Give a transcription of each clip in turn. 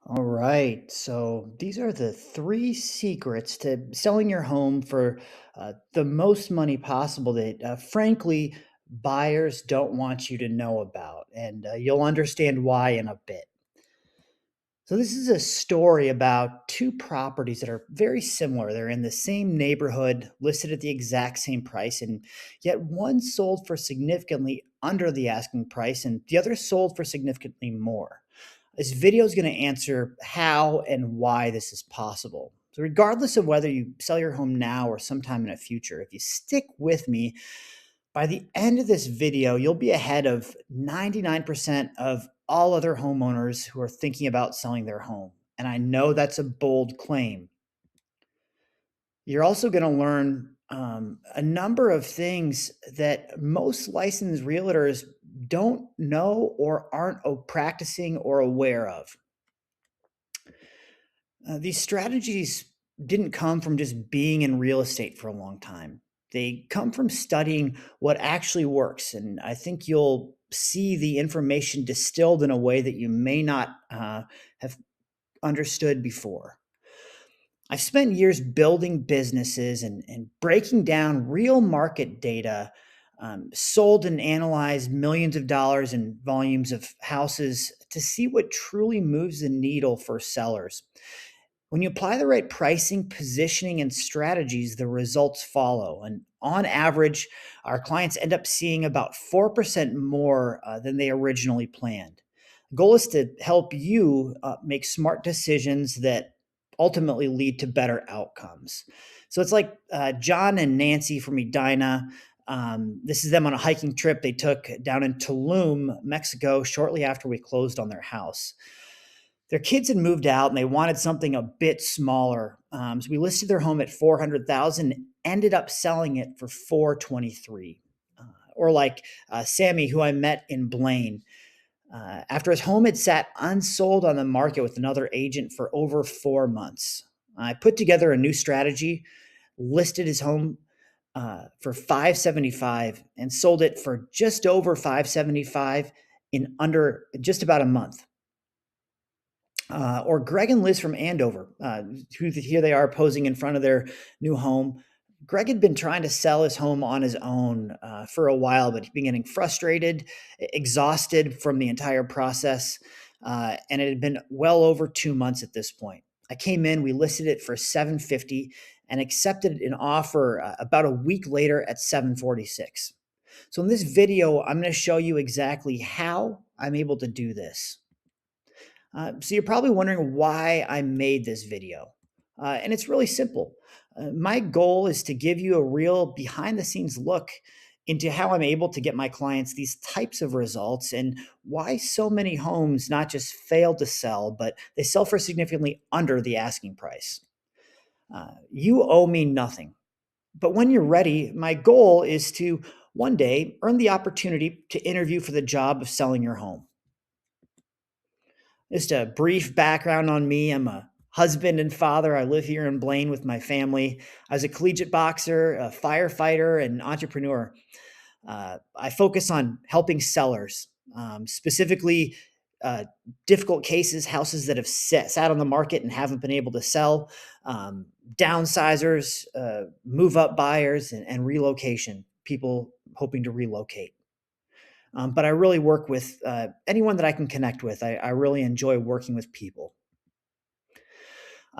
All right. So these are the three secrets to selling your home for the most money possible that, frankly, buyers don't want you to know about. And you'll understand why in a bit. So, this is a story about two properties that are very similar. They're in the same neighborhood, listed at the exact same price, and yet one sold for significantly under the asking price, and the other sold for significantly more. This video is going to answer how and why this is possible. So, regardless of whether you sell your home now or sometime in the future, if you stick with me, by the end of this video, you'll be ahead of 99% of all other homeowners who are thinking about selling their home. And I know that's a bold claim. You're also going to learn a number of things that most licensed realtors don't know or aren't practicing or aware of. These strategies didn't come from just being in real estate for a long time. They come from studying what actually works. And I think you'll see the information distilled in a way that you may not have understood before. I've spent years building businesses and breaking down real market data, sold and analyzed millions of dollars in volumes of houses to see what truly moves the needle for sellers. When you apply the right pricing, positioning, and strategies, the results follow. And on average, our clients end up seeing about 4% more than they originally planned. The goal is to help you make smart decisions that ultimately lead to better outcomes. So it's like John and Nancy from Edina. This is them on a hiking trip they took down in Tulum, Mexico, shortly after we closed on their house. Their kids had moved out and they wanted something a bit smaller. So we listed their home at 400,000, ended up selling it for 423. Or like Sammy, who I met in Blaine, after his home had sat unsold on the market with another agent for over 4 months. I put together a new strategy, listed his home for 575 and sold it for just over 575 in under just about a month. Or Greg and Liz from Andover, who here they are posing in front of their new home. Greg had been trying to sell his home on his own for a while, but he'd been getting frustrated, exhausted from the entire process, and it had been well over 2 months at this point. I came in, we listed it for 750, and accepted an offer about a week later at 746. So in this video, I'm going to show you exactly how I'm able to do this. So you're probably wondering why I made this video. And it's really simple. My goal is to give you a real behind the scenes look into how I'm able to get my clients these types of results and why so many homes not just fail to sell, but they sell for significantly under the asking price. You owe me nothing. But when you're ready, my goal is to one day earn the opportunity to interview for the job of selling your home. Just a brief background on me. I'm a husband and father. I live here in Blaine with my family. I was a collegiate boxer, a firefighter, and entrepreneur. I focus on helping sellers, specifically uh, difficult cases, houses that have sat on the market and haven't been able to sell, downsizers, move up buyers, and relocation, people hoping to relocate. But I really work with anyone that I can connect with. I really enjoy working with people.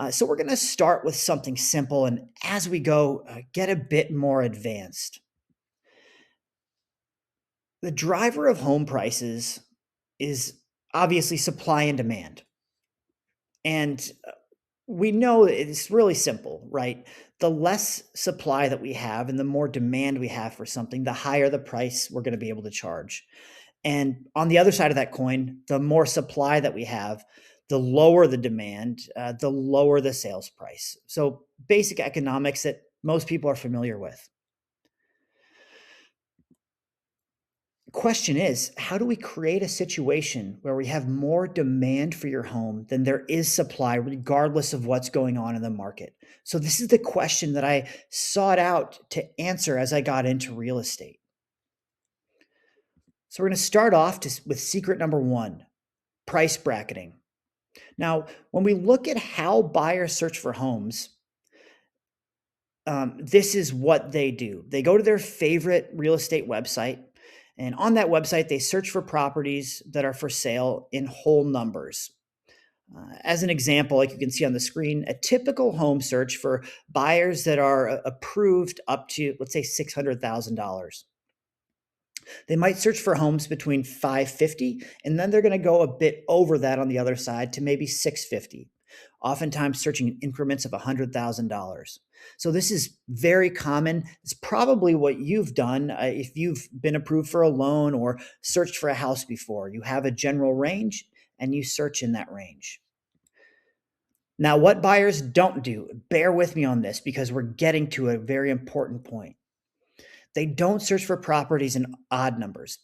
So we're going to start with something simple, and as we go, get a bit more advanced. The driver of home prices is obviously supply and demand. And we know it's really simple, right? The less supply that we have and the more demand we have for something, the higher the price we're going to be able to charge. And on the other side of that coin, the more supply that we have, the lower the demand, the lower the sales price. So basic economics that most people are familiar with. Question is, how do we create a situation where we have more demand for your home than there is supply, regardless of what's going on in the market? So this is the question that I sought out to answer as I got into real estate. So we're going to start off with secret number one: price bracketing. Now, when we look at how buyers search for homes, this is what they do. They go to their favorite real estate website, and on that website, they search for properties that are for sale in whole numbers. As an example, like you can see on the screen, a typical home search for buyers that are approved up to, let's say, $600,000. They might search for homes between 550 and then they're going to go a bit over that on the other side to maybe 650. Oftentimes searching in increments of $100,000. So this is very common. It's probably what you've done if you've been approved for a loan or searched for a house before. You have a general range and you search in that range. Now, what buyers don't do, bear with me on this because we're getting to a very important point. They don't search for properties in odd numbers.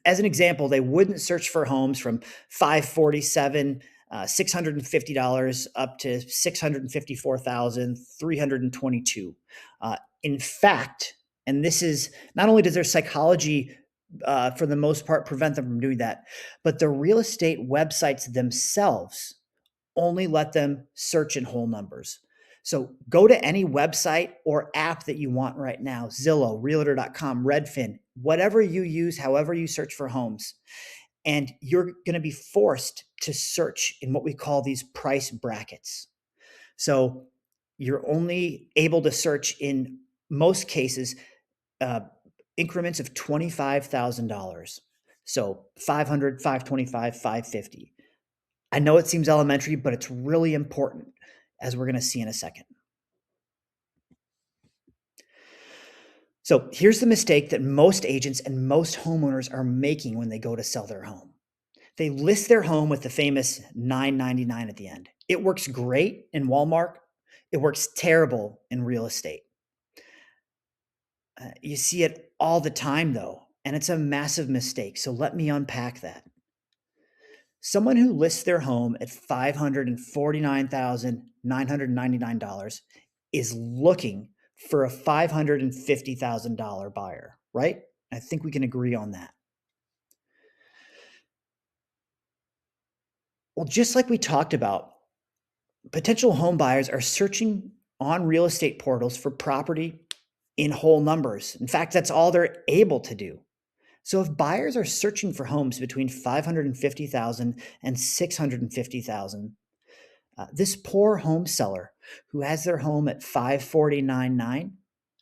As an example, they wouldn't search for homes from 547, $650 up to 654,322. In fact, and this is not only does their psychology, for the most part, prevent them from doing that, but the real estate websites themselves only let them search in whole numbers. So go to any website or app that you want right now, Zillow, realtor.com, Redfin, whatever you use, however you search for homes. And you're going to be forced to search in what we call these price brackets. So you're only able to search in most cases uh, increments of $25,000. So 500, 525, 550. I know it seems elementary, but it's really important, as we're going to see in a second. So here's the mistake that most agents and most homeowners are making when they go to sell their home. They list their home with the famous $999 at the end. It works great in Walmart. It works terrible in real estate. You see it all the time, though, and it's a massive mistake. So let me unpack that. Someone who lists their home at $549,999 is looking for a $550,000 buyer, right? I think we can agree on that. Well, just like we talked about, potential home buyers are searching on real estate portals for property in whole numbers. In fact, that's all they're able to do. So if buyers are searching for homes between 550,000 and 650,000, this poor home seller who has their home at 549.9,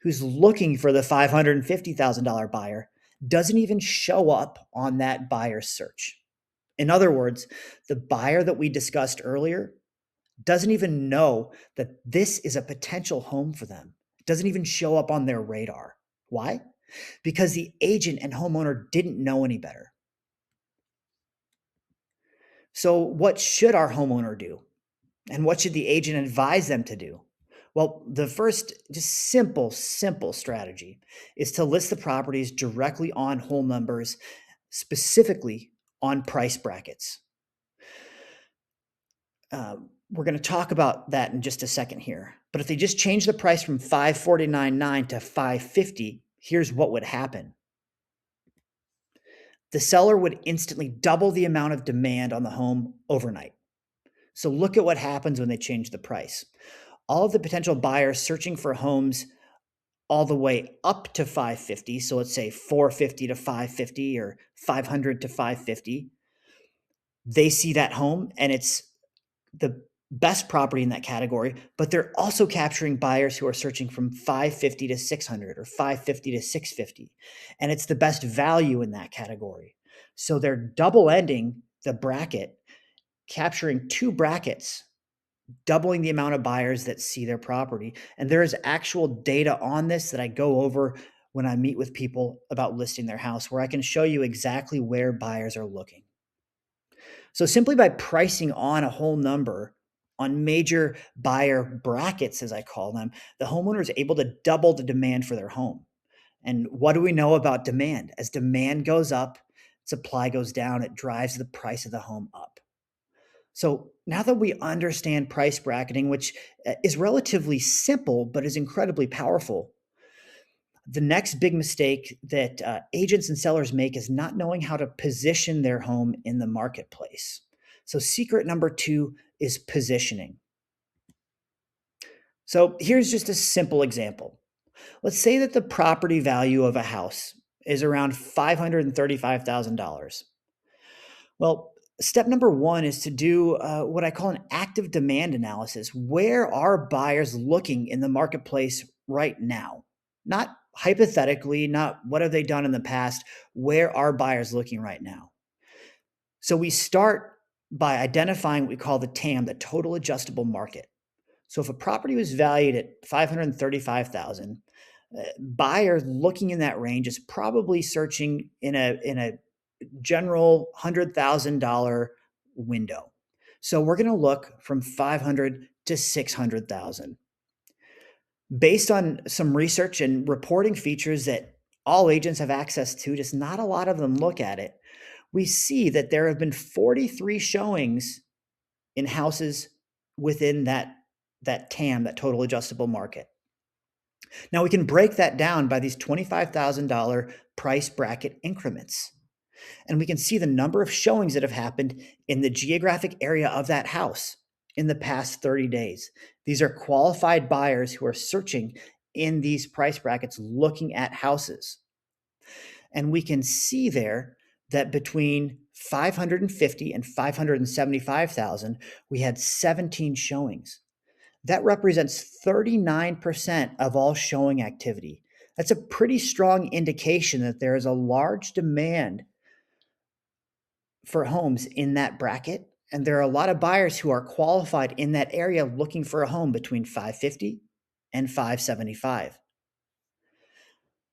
who's looking for the $550,000 buyer, doesn't even show up on that buyer search. In other words, the buyer that we discussed earlier doesn't even know that this is a potential home for them. It doesn't even show up on their radar. Why? Because the agent and homeowner didn't know any better. So, what should our homeowner do? And what should the agent advise them to do? Well, the first, just simple strategy is to list the properties directly on whole numbers, specifically on price brackets. We're going to talk about that in just a second here. But if they just change the price from 549.9 to 550, here's what would happen. The seller would instantly double the amount of demand on the home overnight. So look at what happens when they change the price. All of the potential buyers searching for homes all the way up to 550, so let's say 450 to 550 or 500 to 550, they see that home and it's the best property in that category, but they're also capturing buyers who are searching from 550 to 600 or 550 to 650, and it's the best value in that category. So they're double ending the bracket, capturing two brackets, doubling the amount of buyers that see their property. And there is actual data on this that I go over when I meet with people about listing their house, where I can show you exactly where buyers are looking. So simply by pricing on a whole number on major buyer brackets, as I call them, the homeowner is able to double the demand for their home. And what do we know about demand? As demand goes up, supply goes down, it drives the price of the home up. So now that we understand price bracketing, which is relatively simple but is incredibly powerful, the next big mistake that agents and sellers make is not knowing how to position their home in the marketplace. So, secret number two is positioning. So, here's just a simple example. Let's say that the property value of a house is around $535,000. Well, step number one is to do what I call an active demand analysis. Where are buyers looking in the marketplace right now? Not hypothetically, not what have they done in the past. Where are buyers looking right now? So we start by identifying what we call the TAM, the total adjustable market. So if a property was valued at 535,000, buyers looking in that range is probably searching in a general $100,000 window. So we're going to look from 500 to 600,000. Based on some research and reporting features that all agents have access to, just not a lot of them look at it. We see that there have been 43 showings in houses within that TAM, that total adjustable market. Now we can break that down by these $25,000 price bracket increments. And we can see the number of showings that have happened in the geographic area of that house in the past 30 days. These are qualified buyers who are searching in these price brackets looking at houses. And we can see there that between 550 and 575,000, we had 17 showings. That represents 39% of all showing activity. That's a pretty strong indication that there is a large demand for homes in that bracket. And there are a lot of buyers who are qualified in that area looking for a home between 550 and 575.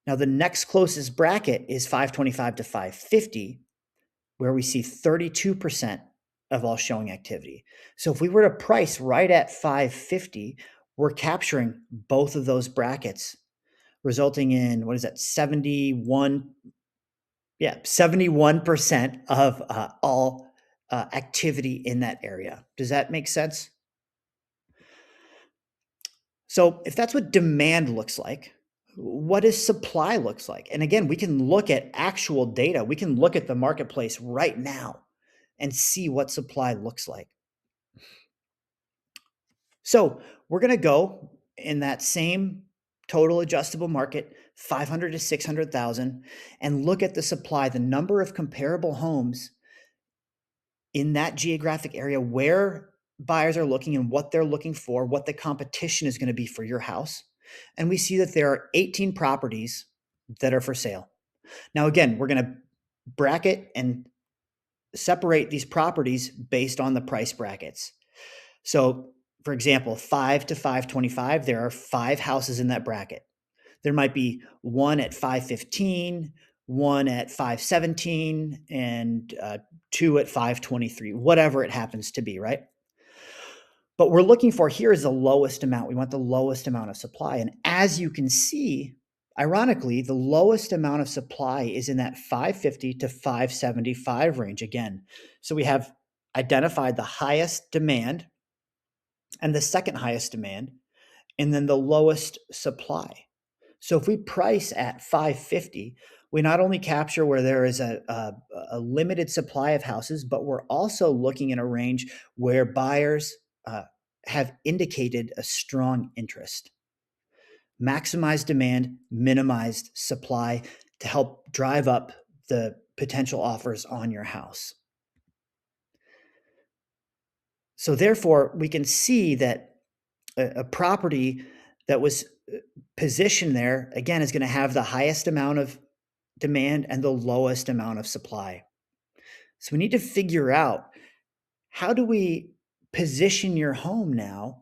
Now, the next closest bracket is 525 to 550, where we see 32% of all showing activity. So if we were to price right at 550, we're capturing both of those brackets, resulting in, what is that, 71% of all activity in that area. Does that make sense? So if that's what demand looks like, what does supply looks like? And again, we can look at actual data. We can look at the marketplace right now and see what supply looks like. So we're going to go in that same total adjustable market, 500 to 600,000, and look at the supply, the number of comparable homes in that geographic area where buyers are looking and what they're looking for, what the competition is going to be for your house. And we see that there are 18 properties that are for sale. Now, again, we're going to bracket and separate these properties based on the price brackets. So, for example, 5 to 525, there are 5 houses in that bracket. There might be one at 515, one at 517, and 2 at 523, whatever it happens to be, right? But we're looking for here is the lowest amount. We want the lowest amount of supply. And as you can see, ironically, the lowest amount of supply is in that 550 to 575 range again. So we have identified the highest demand and the second highest demand, and then the lowest supply. So if we price at 550, we not only capture where there is a limited supply of houses, but we're also looking in a range where buyers have indicated a strong interest. Maximize demand, minimized supply to help drive up the potential offers on your house. So therefore, we can see that a property that was positioned there, again, is going to have the highest amount of demand and the lowest amount of supply. So we need to figure out, how do we position your home now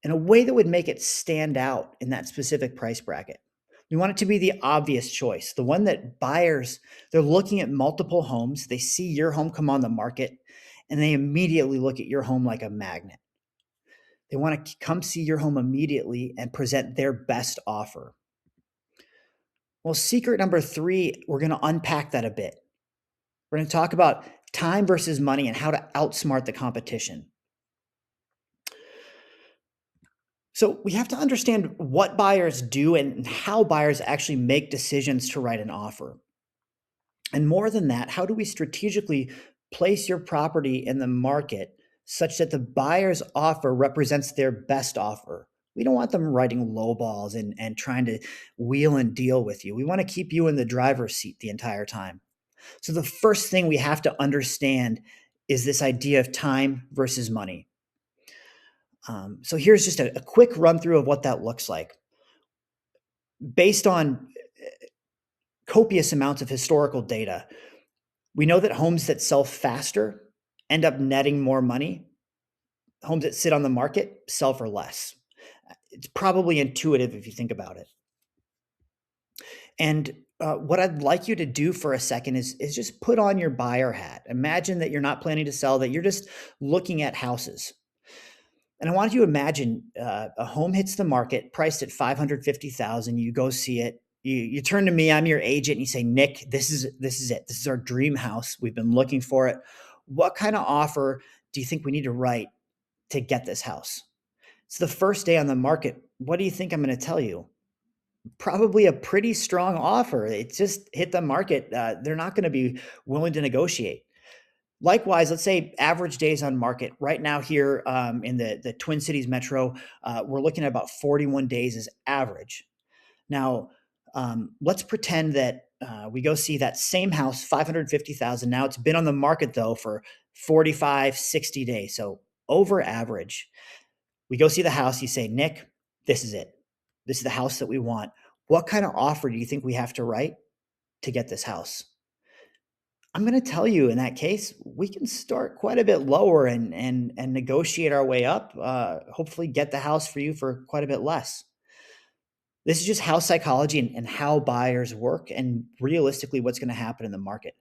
in a way that would make it stand out in that specific price bracket? We want it to be the obvious choice, the one that buyers, they're looking at multiple homes, they see your home come on the market, and they immediately look at your home like a magnet. They want to come see your home immediately and present their best offer. Well, secret number 3, we're going to unpack that a bit. We're going to talk about time versus money and how to outsmart the competition. So we have to understand what buyers do and how buyers actually make decisions to write an offer. And more than that, how do we strategically place your property in the market such that the buyer's offer represents their best offer. We don't want them writing low balls and trying to wheel and deal with you. We want to keep you in the driver's seat the entire time. So, the first thing we have to understand is this idea of time versus money. So, here's just a quick run through of what that looks like. Based on copious amounts of historical data, we know that homes that sell faster end up netting more money. Homes that sit on the market sell for less. It's probably intuitive if you think about it. And what I'd like you to do for a second is just put on your buyer hat. Imagine that you're not planning to sell, that you're just looking at houses. And I want you to imagine a home hits the market, priced at 550,000. You go see it. You turn to me. I'm your agent, and you say, "Nick, this is it. This is our dream house. We've been looking for it. What kind of offer do you think we need to write to get this house?" It's the first day on the market. What do you think I'm going to tell you? Probably a pretty strong offer. It just hit the market. They're not going to be willing to negotiate. Likewise, let's say average days on market right now here in the Twin Cities metro, we're looking at about 41 days as average. Now, let's pretend that we go see that same house, 550,000. Now it's been on the market though for 45, 60 days. So over average. We go see the house. You say, "Nick, this is it. This is the house that we want. What kind of offer do you think we have to write to get this house?" I'm going to tell you in that case, we can start quite a bit lower and negotiate our way up. Hopefully, get the house for you for quite a bit less. This is just how psychology and how buyers work, and realistically, what's going to happen in the market.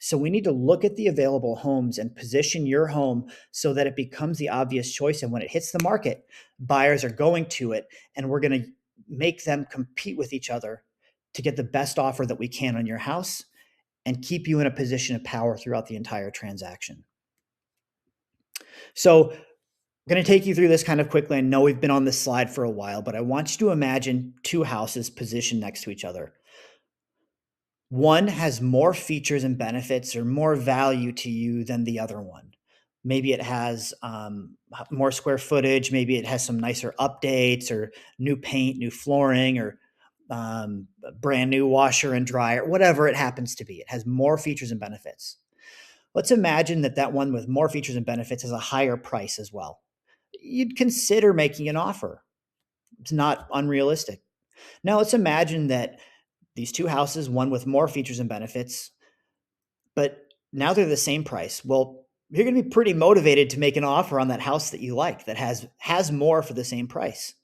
So we need to look at the available homes and position your home so that it becomes the obvious choice. And when it hits the market, buyers are going to it, and we're going to make them compete with each other to get the best offer that we can on your house and keep you in a position of power throughout the entire transaction. So, I'm going to take you through this kind of quickly. I know we've been on this slide for a while, but I want you to imagine two houses positioned next to each other. One has more features and benefits or more value to you than the other one. Maybe it has more square footage. Maybe it has some nicer updates or new paint, new flooring, or a brand new washer and dryer, whatever it happens to be. It has more features and benefits. Let's imagine that that one with more features and benefits has a higher price as well. You'd consider making an offer. It's not unrealistic. Now, let's imagine that these two houses, one with more features and benefits, but now they're the same price. Well, you're going to be pretty motivated to make an offer on that house that you like that has more for the same price.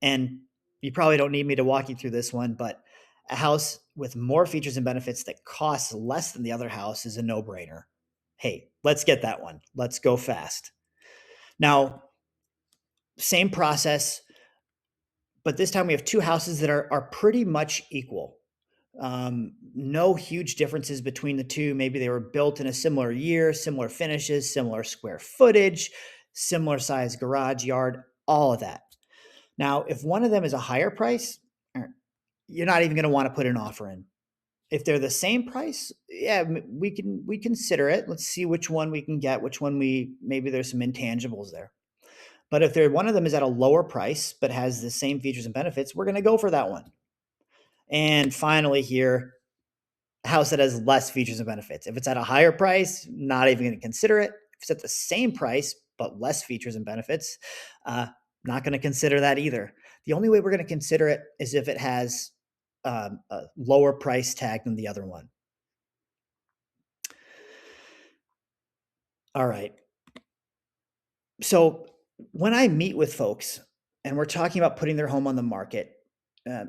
And you probably don't need me to walk you through this one, but a house with more features and benefits that costs less than the other house is a no-brainer. Hey, let's get that one. Let's go fast. Now, same process, but this time we have two houses that are pretty much equal. No huge differences between the two. Maybe they were built in a similar year, similar finishes, similar square footage, similar size garage, yard, all of that. Now, if one of them is a higher price, you're not even going to want to put an offer in. If they're the same price, yeah, we consider it. Let's see which one we can get, which one we maybe there's some intangibles there. But if they're one of them is at a lower price but has the same features and benefits, we're going to go for that one. And finally, here, a house that has less features and benefits. If it's at a higher price, not even going to consider it. If it's at the same price but less features and benefits, not going to consider that either. The only way we're going to consider it is if it has a lower price tag than the other one. All right. So when I meet with folks and we're talking about putting their home on the market, uh,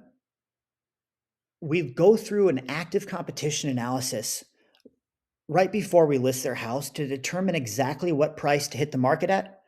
we go through an active competition analysis right before we list their house to determine exactly what price to hit the market at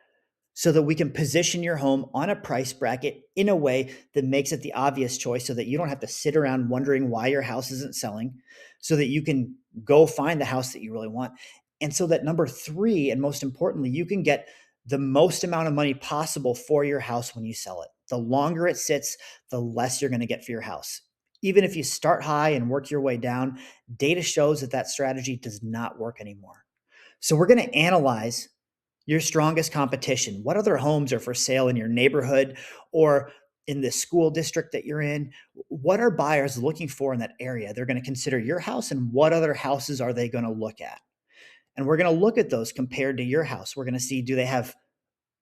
so that we can position your home on a price bracket in a way that makes it the obvious choice so that you don't have to sit around wondering why your house isn't selling, so that you can go find the house that you really want. And so that number three, and most importantly, you can get the most amount of money possible for your house when you sell it. The longer it sits, the less you're going to get for your house. Even if you start high and work your way down, data shows that that strategy does not work anymore. So we're going to analyze your strongest competition. What other homes are for sale in your neighborhood or in the school district that you're in? What are buyers looking for in that area? They're going to consider your house, and what other houses are they going to look at? And we're going to look at those compared to your house. We're going to see, do they have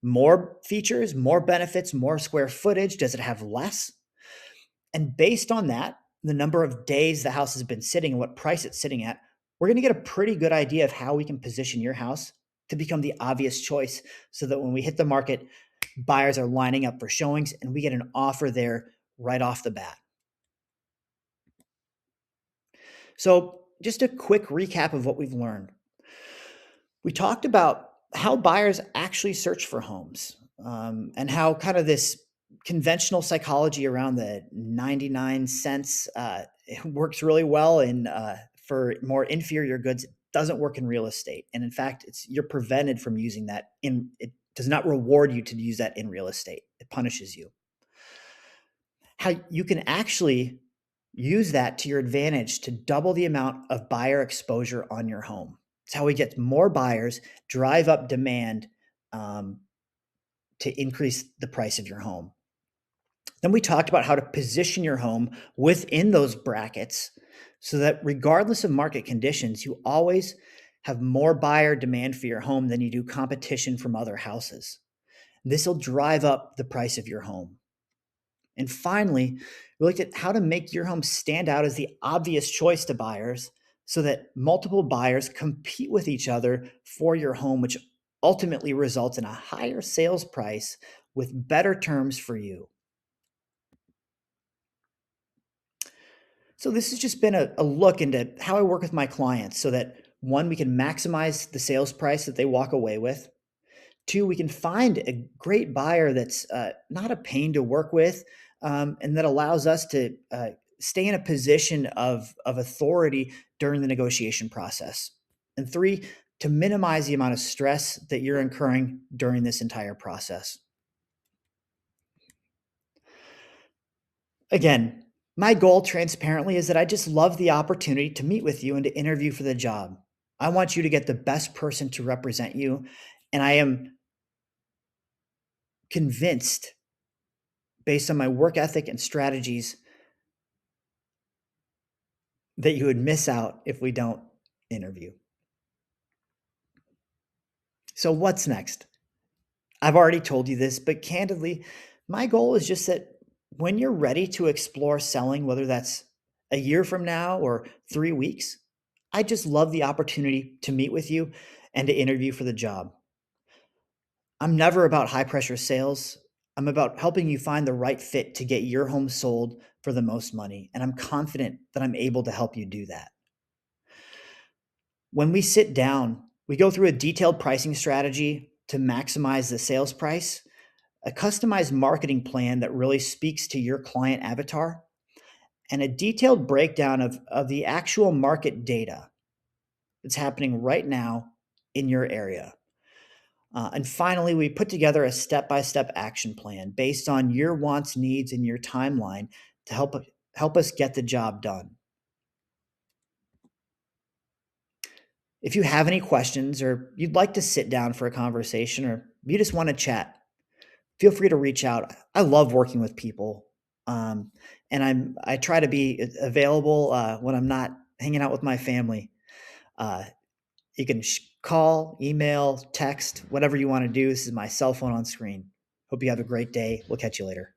more features, more benefits, more square footage? Does it have less? And based on that, the number of days the house has been sitting and what price it's sitting at, we're going to get a pretty good idea of how we can position your house to become the obvious choice so that when we hit the market, buyers are lining up for showings and we get an offer there right off the bat. So, just a quick recap of what we've learned. We talked about how buyers actually search for homes, and how kind of this conventional psychology around the 99 cents it works really well in for more inferior goods. It doesn't work in real estate, and in fact, you're prevented from using that. It does not reward you to use that in real estate. It punishes you. How you can actually use that to your advantage to double the amount of buyer exposure on your home. It's how we get more buyers, drive up demand, um, to increase the price of your home. Then we talked about how to position your home within those brackets so that regardless of market conditions, you always have more buyer demand for your home than you do competition from other houses. This will drive up the price of your home. And finally, we looked at how to make your home stand out as the obvious choice to buyers so that multiple buyers compete with each other for your home, which ultimately results in a higher sales price with better terms for you. So, this has just been a look into how I work with my clients so that one, we can maximize the sales price that they walk away with. Two, we can find a great buyer that's not a pain to work with, and that allows us to stay in a position of authority during the negotiation process. And three, to minimize the amount of stress that you're incurring during this entire process. Again, my goal transparently is that I just love the opportunity to meet with you and to interview for the job. I want you to get the best person to represent you. And I am convinced, based on my work ethic and strategies, that you would miss out if we don't interview. So, what's next? I've already told you this, but candidly, my goal is just that when you're ready to explore selling, whether that's a year from now or 3 weeks, I just love the opportunity to meet with you and to interview for the job. I'm never about high pressure sales. I'm about helping you find the right fit to get your home sold for the most money. And I'm confident that I'm able to help you do that. When we sit down, we go through a detailed pricing strategy to maximize the sales price, a customized marketing plan that really speaks to your client avatar, and a detailed breakdown of the actual market data that's happening right now in your area. And finally, we put together a step by step action plan based on your wants, needs, and your timeline to help us get the job done. If you have any questions or you'd like to sit down for a conversation or you just want to chat, feel free to reach out. I love working with people. Um, and I try to be available when I'm not hanging out with my family. Uh, you can call, email, text, whatever you want to do. This is my cell phone on screen. Hope you have a great day. We'll catch you later.